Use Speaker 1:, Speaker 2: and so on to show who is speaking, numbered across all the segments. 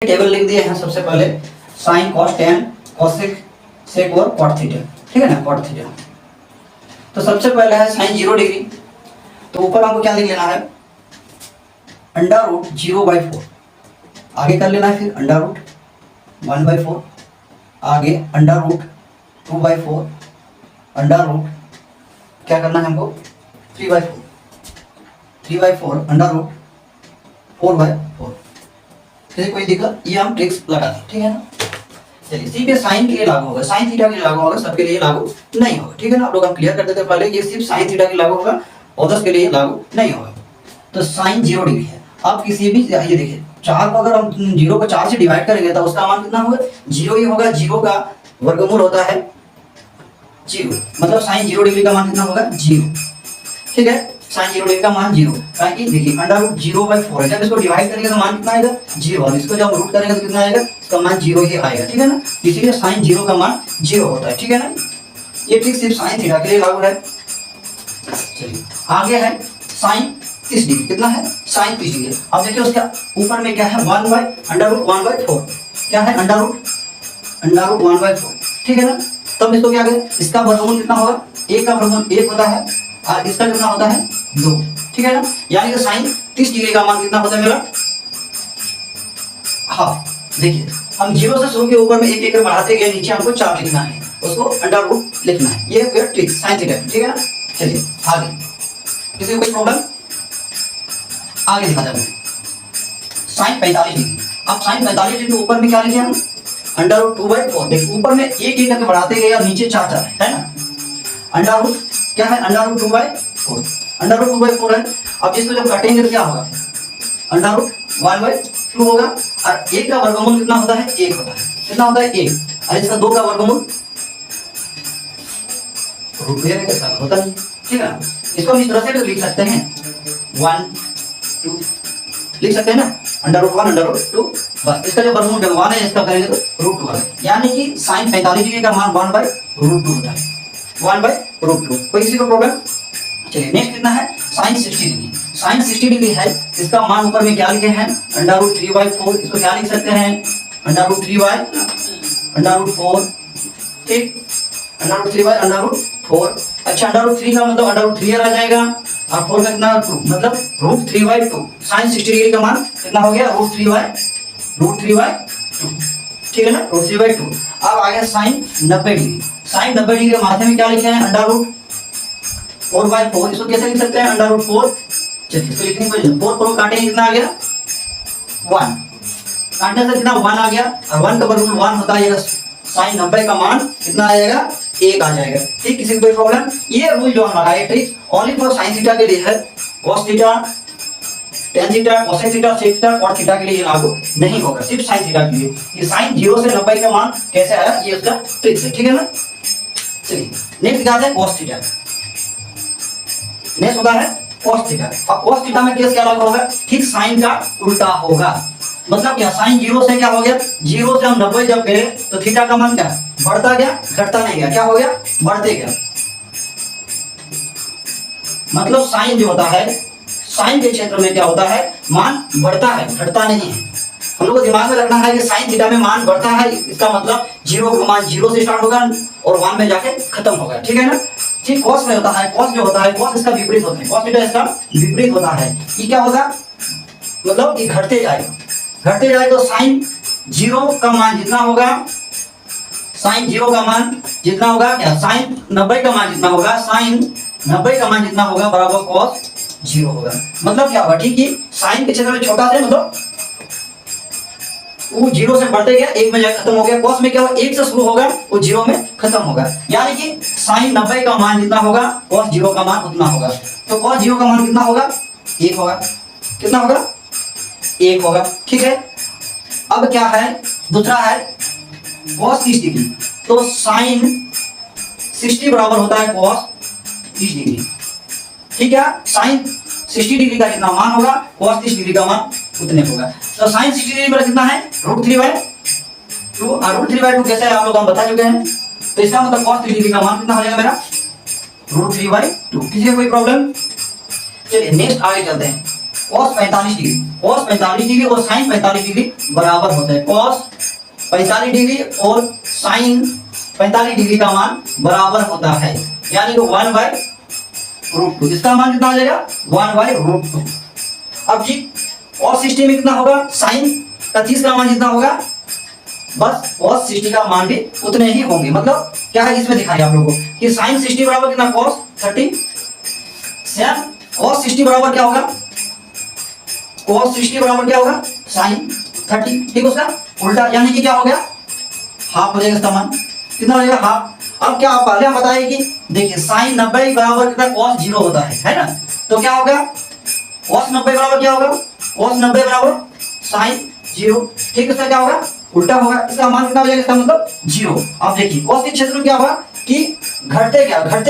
Speaker 1: Table लिख दिए हैं सबसे पहले sine cos tan cosec sec और कॉट थीटा, ठीक है ना, कॉट थीटा। तो सबसे पहले है साइन 0 डिग्री, तो ऊपर हमको क्या लिख लेना है, अंडर रूट 0/4, आगे कर लेना है फिर अंडर रूट 1/4, आगे अंडर रूट 2/4, अंडर रूट क्या करना है हमको 3/4 अंडर रूट 4/4। ठीक है, कोई दिक्कत, ये हम ट्रिक्स लगा दें, ठीक है ना। चलिए सिर्फ साइन के लिए लागू होगा, साइन थीटा के लिए लागू होगा, सबके लिए लागू नहीं होगा, ठीक है ना। आप लोग हम क्लियर कर देते पहले, ये सिर्फ साइन थीटा के लिए लागू होगा, अदर्स के लिए लागू नहीं होगा। तो साइन 0 डिग्री है, आप किसी भी, ये देखिए 4 को अगर हम 0 को 4 से डिवाइड करेंगे तो उसका मान कितना होगा, 0 ही होगा। 0 का वर्गमूल होता है 0, मतलब साइन 0 डिग्री का मान कितना होगा 0, ठीक है। साइन 0 डिग्री का मान 0, ताकि देखिए अंडर रूट 0/4 है, जब इसको डिवाइड करेंगे तो मान कितना आएगा 0, और इसको जब रूट करेंगे तो कितना आएगा, इसका मान 0 ही आएगा, ठीक है ना। इसीलिए साइन 0 का मान 0 होता है, ठीक है ना। ये ट्रिक सिर्फ साइन थीटा के लिए लागू है। चलिए आगे है साइन 30 डिग्री, कितना है साइन 30 डिग्री। अब देखिए उसका ऊपर में क्या है 1/√1/4, क्या है अंडर रूट 1/4, ठीक है ना। तब इसको क्या करें, इसका वर्गमूल कितना होगा, 1 का वर्गमूल 1 होता है और इसका कितना होता है 2, ठीक है ना। यानी कि साइन 30 डिग्री का मान कितना होता है मेरा, हाँ देखिए हम 0 से शुरू के ऊपर में एक एक बढ़ाते गए, नीचे हमको 4 लिखना है, उसको अंडर रूट लिखना है, ये है ट्रिक साइन थीटा, ठीक है ना। चलिए आगे, किसी को कोई प्रॉब्लम, आगे दिखा जाए साइन 45 डिग्री। अब साइन 45 डिग्री ऊपर में क्या लिखे हम, अंडर रूट 2/4। देखिए ऊपर में एक एक करके बढ़ाते गए और नीचे 4 है ना। अंडर रूट क्या है, अंडर रूट 2/4, अंडर रूट 2/4 है। अब इसको जब काटेंगे तो क्या होगा, अंडर रूट 1/2 होगा, और 1 का वर्गमूल कितना होता है 1 होता है, कितना होता है 1, और इसका 2 का वर्गमूल रूट होता नहीं, ठीक है। इसको हम इस तरह से लिख सकते हैं 1 2 लिख सकते हैं ना, अंडर रूट 1 अंडर रूट 2, बस इसका जो वर्गमूल 1 है, इसका करेंगे तो रूट 2 है, यानी कि साइन 45 डिग्री का मान 1/√2 होता है, 1/√2। कोई किसी को प्रॉब्लम। चलिए नेक्स्ट कितना है साइन 60 डिग्री। साइन 60 डिग्री है, इसका मान ऊपर में क्या लिखे हैं, अंडर रूट 3/4, इसको क्या लिख सकते हैं अंडर रूट 3/√4, ठीक, अंडर रूट 3/√4। अच्छा अंडर रूट 3 का मतलब अंडर रूट 3 आ जाएगा, और 4 का कितना 2, मतलब रूट 3/2। साइन 60 डिग्री का मान कितना हो गया, रूट 3/2, ठीक है ना, रूट 3/2। अब आ गया साइन 90 डिग्री। साइन 90 डिग्री के माथे में क्या लिखे हैं, अंडर रूट 4/4, इसको कैसे लिख सकते हैं अंडर रूट 4। चलिए इसको लिखने की 4 को काटेंगे कितना आ गया 1, काटने से कितना 1 आ गया, और 1 का वर्गमूल 1 होता है, साइन 90 का मान कितना आ जाएगा 1 आ जाएगा, ठीक। किसी को कोई प्रॉब्लम। ये रूल जो हम लगाए trick only for sine theta के लिए है, cos theta tan theta cosec theta sec theta cot theta के लिए ये लागू नहीं होगा, सिर्फ साइन थीटा के लिए। ये साइन 0 से 90 का मान कैसे आया, ये उसका ट्रिक है, ठीक है ना। चलिए नेक्स्ट दिखाते हैं cos थीटा। नेक्स्ट होता है cos थीटा। अब cos थीटा में केस क्या लागू होगा, ठीक साइन का उल्टा होगा। मतलब क्या, साइन 0 से क्या हो गया, 0 से हम 90 जब गए तो थीटा का मान क्या बढ़ता गया, घटता नहीं गया, क्या हो गया बढ़ते गया। मतलब साइन जो होता है, साइन के क्षेत्र में क्या होता है, मान बढ़ता है, घटता नहीं है। हम लोग को दिमाग में रखना है कि साइन थीटा में मान बढ़ता है, इसका मतलब 0 का मान 0 से स्टार्ट होगा और 1 में जाके खत्म होगा, ठीक है ना। ठीक cos में होता है, cos जो होता है, cos इसका विपरीत होता है, cos थीटा इसका विपरीत होता है। ये क्या होगा, मतलब ये घटते जाएगा, घटते जाए तो साइन 0 का मान जितना होगा, साइन 0 का मान जितना होगा क्या, साइन 90 का मान जितना होगा, साइन 90 का मान जितना होगा बराबर cos 0 होगा। मतलब क्या होगा, ठीक है, साइन के क्षेत्र में छोटा से मतलब वो 0 से बढ़ते गया, 1 में जाकर खत्म हो गया। cos में क्या होगा, 1 से शुरू होगा, वो 0 में खत्म होगा, यानी कि साइन 90 का मान जितना होगा cos 0 का मान उतना होगा। तो cos 0 का मान कितना होगा 1 होगा, कितना होगा 1 होगा, ठीक है। अब क्या है, दूसरा है cos 30 डिग्री। तो साइन 60 बराबर होता है cos 30 डिग्री, ठीक है। साइन 60 डिग्री का कितना मान होगा, cos 30 डिग्री का मान उतने होगा। तो साइन 60 डिग्री पर कितना है √3/2, और √3/2 कैसे है आप लोग हम बता चुके हैं। तो इसका मतलब cos 30 डिग्री का मान कितना हो जाएगा मेरा √3/2। किसी को कोई प्रॉब्लम। चलिए नेक्स्ट आगे चलते हैं, cos 45 डिग्री, cos 45 डिग्री और sin 45 डिग्री बराबर होता है। cos 45 डिग्री और sin 45 डिग्री का मान बराबर होता है, यानी कि 1/√2। इसका मान कितना आ जाएगा? 1/√2। अब ठीक cos 60 में कितना होगा? sin का 30 का मान जितना होगा, बस cos 60 का मान भी उतने ही होंगे। मतलब क्या है इसमें दिखाई आप लोगों को कि sin 60 बराबर कितना? cos 30। सेम cos 60 बराबर क्या होगा? cos 60 बराबर क्या होगा? sin 30। ठीक, उसका उल्टा, यानी कि क्या हो गया? हाफ हो जाएगा इसका मान। कितना हो जाएगा? हाफ। अब क्या आप पहले हम बताए कि देखिए sin 90 बराबर कितना? cos 0 होता है ना? तो क्या होगा? cos 90 बराबर क्या होगा? cos 90 बराबर sin 0। ठीक, इसका क्या होगा? उल्टा होगा। इसका मान कितना हो जाएगा? इसका मतलब 0। अब देखिए cos के क्षेत्र में क्या होगा कि घटते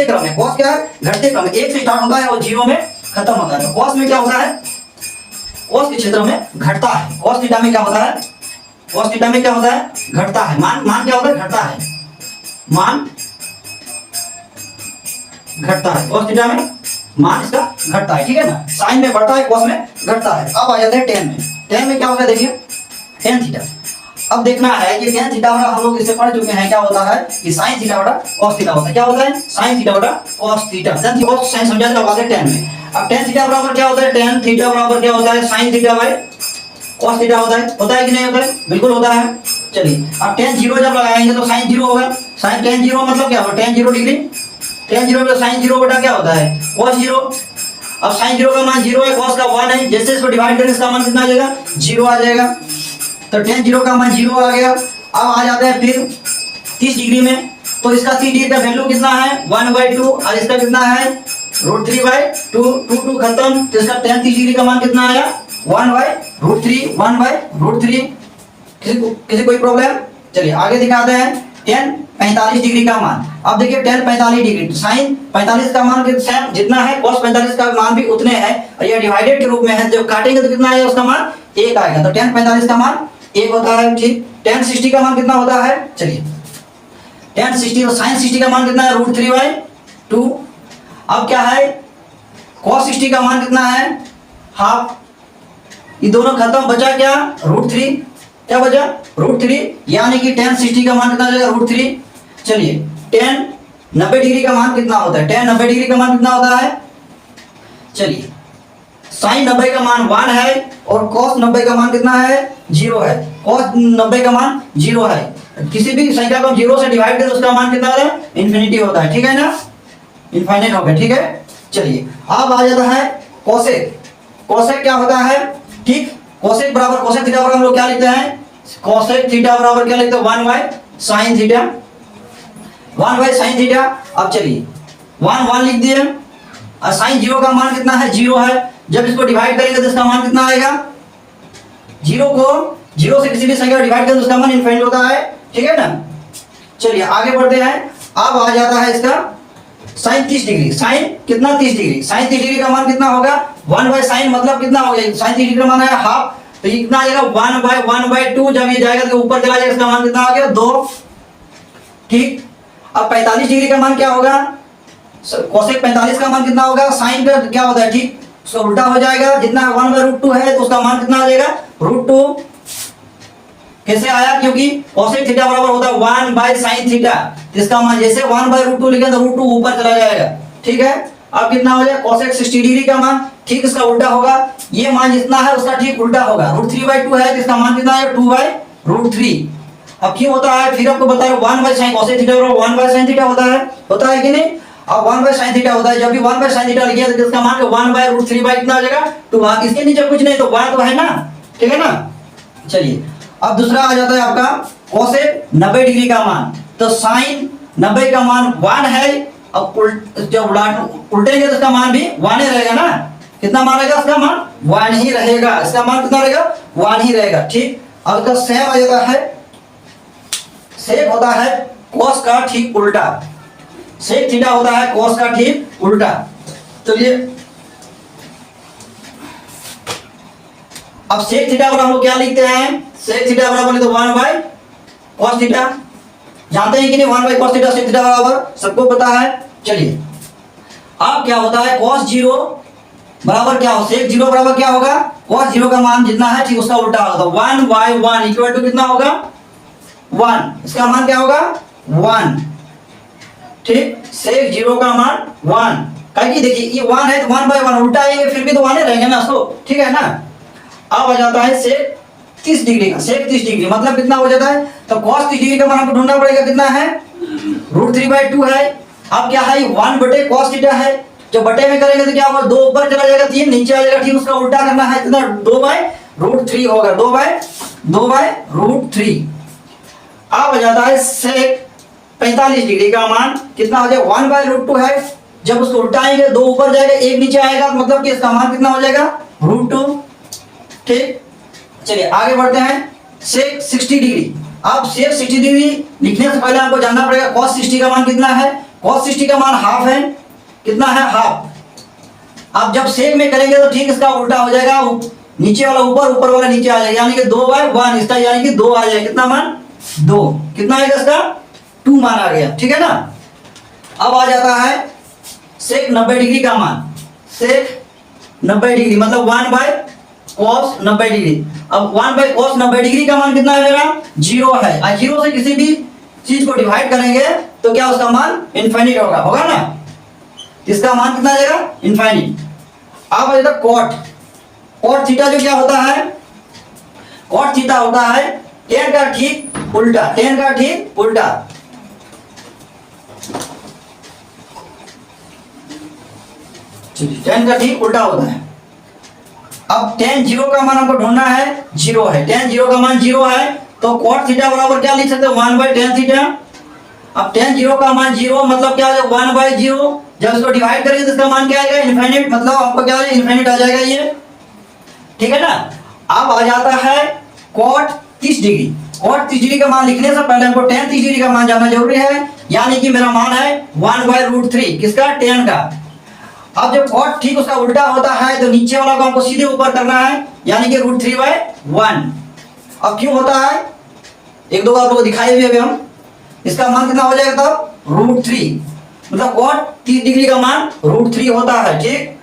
Speaker 1: क्रम में। cos क्या है? घटते क्रम में, 1 से स्टार्ट होता है और 0 में खत्म होता है। तो cos में क्या होता है? cos के क्षेत्र में घटता है। cos थीटा में क्या होता है? cos थीटा में क्या होता है? घटता है। मान क्या होता है? घटता है। मान घटता है। cos थीटा में मान इसका घटता है। ठीक है ना? sin में बढ़ता है, cos में घटता है। अब आ जाते हैं tan में। tan में क्या होता है? देखिए tan थीटा। अब देखना है कि tan थीटा बटा, हम लोग इससे पढ़ चुके हैं, क्या होता है कि sin थीटा बटा cos थीटा होता है। क्या होता है? sin थीटा बटा cos theta. tan cos sin समझा था बात है tan में। अब tan थीटा बराबर क्या होता है? tan थीटा बराबर क्या होता है? sin theta by cos theta होता है कि नहीं होता है? बिल्कुल होता है। चलिए अब tan 0 जब लगाएंगे तो sin 0 होगा। sin tan 0 मतलब क्या होगा? tan 0 degree. tan 0 में sin 0 बटा क्या होता है? cos 0। अब sin 0 का मान 0 है, cos का 1 है। जैसे इसको डिवाइड करें इसका मान कितना आ जाएगा? 0 आ जाएगा। तो tan 0 का मान 0 आ गया। अब आ जाता है फिर 30 डिग्री में, तो इसका 30 डिग्री का वैल्यू कितना है? 1/2। और इसका कितना है? √3/2। 2 खत्म। तो इसका tan 30 डिग्री का मान कितना आया? 1/√3। 1/√3। किसी कोई प्रॉब्लम? चलिए आगे दिखाते हैं tan 45 डिग्री का मान। अब देखिए tan 45 डिग्री, sin 45 का मान सेम जितना है, cos 45 का मान भी उतने हैं, और ये डिवाइडेड के रूप में है। जब काटेंगे तो कितना आएगा? उसका मान 1 आएगा। तो tan 45 का मान 1 होता है। ठीक, tan 60 का मान कितना होता है? चलिए tan 60 और sin 60 का मान कितना है? √3/2। अब क्या है? cos 60 का मान कितना है? हाफ। ये दोनों खत्म, बचा क्या? √3। क्या बचा? √3, यानी कि tan 60 का मान कितना आ जाएगा? √3। चलिए tan 90 डिग्री का मान कितना होता है? tan 90 डिग्री का मान कितना होता है? चलिए sin 90 का मान 1 है और cos 90 का मान कितना है? 0 है। cos 90 का मान 0 है। किसी भी संख्या को 0 से डिवाइड करें तो उसका मान कितना होता है? इन्फिनिटी होता है। ठीक है ना? इनफाइनाइट हो गया। ठीक है, चलिए अब आ जाता है कोसेक। कोसेक क्या होता है? ठीक, कोसेक बराबर, कोसेक थीटा बराबर हम लोग क्या लिखते हैं? कोसेक थीटा बराबर क्या लिखते हैं? 1/sin theta. 1/sin theta. अब चलिए 1 लिख दिए। और sin 0 का मान कितना है? 0 है। जब इसको डिवाइड करेंगे तो इसका मान कितना आएगा? 0 को 0 से किसी भी संख्या को डिवाइड करें तो उसका मान इनफाइनाइट होता है। ठीक है ना? चलिए आगे बढ़ते हैं। अब आ जाता है इसका sin 30 डिग्री। sin कितना? 30 डिग्री। sin 30 डिग्री का मान कितना होगा? 1/sin मतलब कितना हो गया? sin 30 डिग्री का मान है हाफ, तो ये कितना आ जाएगा? 1/1/2। जब ये जाएगा तो ऊपर चला जाएगा, इसका मान कितना आ गया? 2। ठीक, अब 45 डिग्री का मान क्या होगा? कोसेक 45 का मान कितना होगा? sin का क्या होता है? ठीक, उसका उल्टा हो जाएगा। जितना 1/√2 है तो उसका मान कितना आ जाएगा? √2। कैसे आया? क्योंकि कोसेक थीटा बराबर होता है 1/sin थीटा। इसका मान जैसे 1/√2 लिखे तो √2 ऊपर चला जाएगा। ठीक है, अब कितना हो जाएगा? कोसेक 60 डिग्री का मान ठीक इसका उल्टा होगा। ये मान जितना है उसका ठीक उल्टा होगा। √3/2 है तो इसका मान कितना है? 2/√3। अब क्यों होता है? फिर आपको बता रहा हूं, 1/sin कोसेक थीटा बराबर 1/sin थीटा होता है कि नहीं? अब 1/sin थीटा होता है। जब भी 1/sin थीटा लिखिए तो इसका मान 1/√3 कितना हो जाएगा? 2। इसके नीचे कुछ नहीं तो 1 तो है ना? ठीक है ना? चलिए अब दूसरा आ जाता है आपका कोसेक 90 डिग्री का मान। तो sin 90 का मान 1 है। अब जब उल्टेंगे तो इसका मान भी 1 ही रहेगा ना? कितना मान रहेगा? इसका मान 1 ही रहेगा। इसका मान कितना रहेगा? 1 ही रहेगा। ठीक, अब इसका सेम आ जाता है, सेक होता है cos का ठीक उल्टा। सेक थीटा होता है cos का ठीक उल्टा। चलिए अब सेक थीटा बराबर हम लोग क्या लिखते हैं? सेक थीटा बराबर तो 1/cos थीटा। जानते हैं कि नहीं? 1/cos थीटा सेक थीटा बराबर सबको पता है। चलिए अब क्या होता है? cos 0 बराबर क्या हो, सेक 0 बराबर क्या होगा, cos 0 का मान जितना है ठीक उसका उल्टा होगा, तो 1/1 इक्वल टू कितना होगा 1, इसका मान क्या होगा 1, ठीक, सेक 0 का मान 1, कहीं देखिए ये 1 है तो 1/1 उल्टा आएंगे फिर भी तो 1 ही रहेंगे ना, तो ठीक है ना। अब आ जाता है सेक 30 डिग्री का, सेक 30 डिग्री मतलब कितना हो जाता है, तो cos 30 डिग्री का मान हमको ढूंढना पड़ेगा, कितना है √3/2 है। अब क्या है 1/cos थीटा है, जो बटे में करेंगे तो क्या होगा 2 ऊपर चला जाएगा 3 नीचे आ जाएगा, ठीक उसका उल्टा करना है, कितना 2/√3 होगा, 2/√3। अब आ जाता है सेक 45 डिग्री का मान कितना हो जाएगा 1/√2 है, जब उसको उल्टाएंगे 2 ऊपर जाएगा 1 नीचे आएगा, मतलब कि इसका मान कितना हो जाएगा √2, ठीक। चलिए आगे बढ़ते हैं, सेक 60 डिग्री। अब सेक 60 डिग्री लिखने से पहले आपको जानना पड़ेगा cos 60 का मान कितना है, cos 60 का मान हाफ है, कितना है हाफ। अब जब सेक में करेंगे तो ठीक इसका उल्टा हो जाएगा, नीचे वाला ऊपर ऊपर वाला नीचे आ जाएगा, यानी कि 2/1 इसका यानी कि 2 आ जाएगा, कितना मान 2, कितना आएगा इसका 2 मान आ गया, ठीक है ना। अब आ जाता है सेक 90 डिग्री का मान, सेक 90 डिग्री मतलब 1/cos 90 डिग्री। अब 1/cos 90 डिग्री का मान कितना है मेरा 0 है, और 0 से किसी भी चीज को डिवाइड करेंगे तो क्या उसका मान इनफाइनिट होगा, होगा ना, इसका मान कितना आ जाएगा इनफाइनिट। अब आ जाता cot थीटा, जो क्या होता है cot थीटा होता है tan का ठीक उल्टा, tan का ठीक उल्टा, tan का ठीक उल्टा होता है। अब tan 0 का मान हमको ढूंढना है, 0 है, tan 0 का मान 0 है, तो cot थीटा बराबर क्या लिख सकते हैं 1/tan थीटा। अब tan 0 का मान 0 मतलब क्या हो जाएगा 1/0, जब इसको डिवाइड करेंगे तो इसका मान क्या आएगा इनफाइनिट, मतलब आपको क्या इनफाइनिट आ जाएगा ये, ठीक है ना। अब आ जाता है cot 30 डिग्री, cot 30 डिग्री का मान लिखने से पहले हमको tan 30 डिग्री का मान जानना जरूरी है, यानी कि मेरा मान है 1/√3 किसका tan का। अब जब cot ठीक उसका उल्टा होता है तो नीचे वाला को हमको सीधे ऊपर करना है, यानी कि √3/1। अब क्यों होता है एक दो बार आपको दिखाई भी अभी हम, इसका मान कितना हो जाएगा तब √3, मतलब cot 30 डिग्री का मान √3 होता है, ठीक।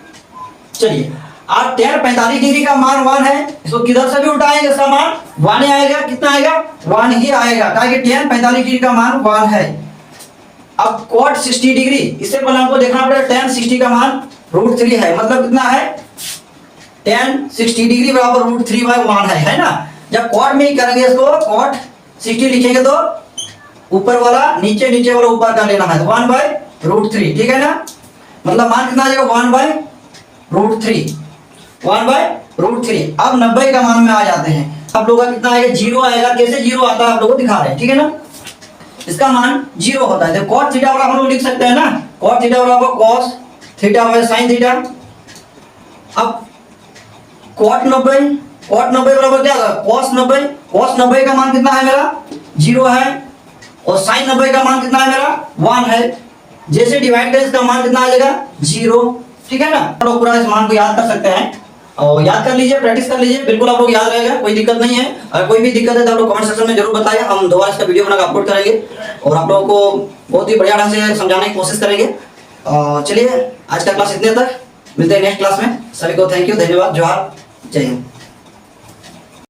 Speaker 1: चलिए अब tan 45 डिग्री का मान 1 है, इसको किधर से भी उठाएंगे इसका मान 1 ही आएगा, कितना आएगा 1 ही आएगा, ताकि tan 45 डिग्री का मान 1 है। अब cot 60 डिग्री, इससे पहले हमको देखना पड़ेगा tan 60 का मान √3 है, मतलब कितना है tan 60 डिग्री बराबर √3/1 है ना। जब cot में ही करेंगे इसको cot 60 लिखेंगे तो ऊपर वाला नीचे नीचे वाला ऊपर कर लेना है, तो 1/√3, ठीक है ना, मतलब मान कितना आ जाएगा 1/√3, 1/√3। अब 90 का मान में आ जाते हैं, अब लोगों का कितना आएगा 0 आएगा, कैसे 0 आता है आप लोगों को दिखा रहे हैं, ठीक है ना, इसका मान 0 होता है। तो cot थीटा बराबर हम लोग लिख सकते हैं ना, cot थीटा बराबर cos theta by sin theta. अब cot 90 बराबर क्या होगा cos 90 का मान कितना है मेरा 0 है, और sin 90 का मान कितना है मेरा 1 है, जैसे डिवाइड करें इसका मान कितना आ जाएगा 0, ठीक है ना। आप लोग पूरा इस मान को याद कर सकते हैं, और याद कर लीजिए, प्रैक्टिस कर लीजिए, बिल्कुल आप लोग याद रहेगा, कोई दिक्कत नहीं है। अगर कोई भी दिक्कत है तो आप लोग कमेंट सेक्शन में जरूर बताइए, हम दोबारा इसका वीडियो बनाकर अपलोड करेंगे और आप लोगों को बहुत ही बढ़िया ढंग से समझाने की कोशिश करेंगे। चलिए आज का क्लास इतने तक, मिलते हैं नेक्स्ट क्लास में, सभी को थैंक यू, धन्यवाद, जोहार, जय हिंद।